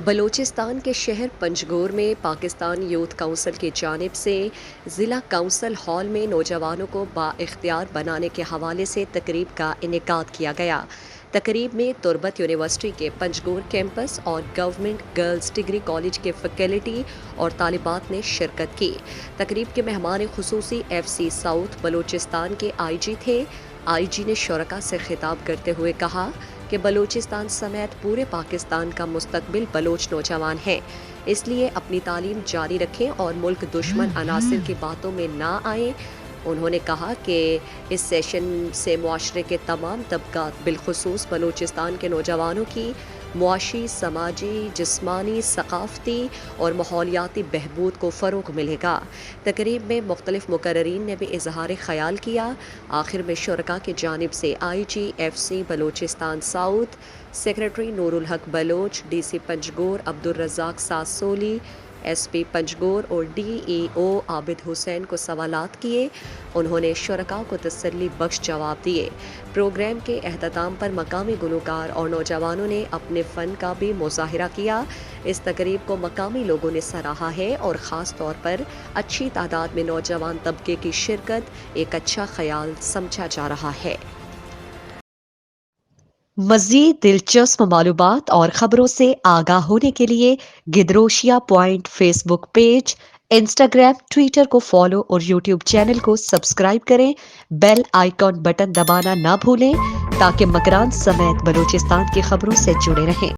بلوچستان کے شہر پنجگور میں پاکستان یوتھ کونسل کی جانب سے ضلع کونسل ہال میں نوجوانوں کو بااختیار بنانے کے حوالے سے تقریب کا انعقاد کیا گیا۔ تقریب میں تربت یونیورسٹی کے پنجگور کیمپس اور گورنمنٹ گرلز ڈگری کالج کے فیکلٹی اور طالبات نے شرکت کی۔ تقریب کے مہمان خصوصی ایف سی ساؤتھ بلوچستان کے آئی جی تھے۔ آئی جی نے شرکاء سے خطاب کرتے ہوئے کہا کہ بلوچستان سمیت پورے پاکستان کا مستقبل بلوچ نوجوان ہیں، اس لیے اپنی تعلیم جاری رکھیں اور ملک دشمن عناصر کی باتوں میں نہ آئیں۔ انہوں نے کہا کہ اس سیشن سے معاشرے کے تمام طبقات بالخصوص بلوچستان کے نوجوانوں کی معاشی، سماجی، جسمانی، ثقافتی اور ماحولیاتی بہبود کو فروغ ملے گا۔ تقریب میں مختلف مقررین نے بھی اظہار خیال کیا۔ آخر میں شرکاء کی جانب سے I G F C Balochistan south, secretary Noor ul-Haq Baloch, D C Panjgur Abdul Razzaq Sasoli, S P Panjgur اور ڈی ای او عابد حسین کو سوالات کیے۔ انہوں نے شرکاء کو تسلی بخش جواب دیے۔ پروگرام کے اختتام پر مقامی گلوکار اور نوجوانوں نے اپنے فن کا بھی مظاہرہ کیا۔ اس تقریب کو مقامی لوگوں نے سراہا ہے اور خاص طور پر اچھی تعداد میں نوجوان طبقے کی شرکت ایک اچھا خیال سمجھا جا رہا ہے۔ مزید دلچسپ معلومات اور خبروں سے آگاہ ہونے کے لیے Gedrosia point Facebook page, Instagram, Twitter کو فالو اور یوٹیوب چینل کو سبسکرائب کریں۔ بیل آئیکن بٹن دبانا نہ بھولیں تاکہ مکران سمیت بلوچستان کی خبروں سے جڑے رہیں۔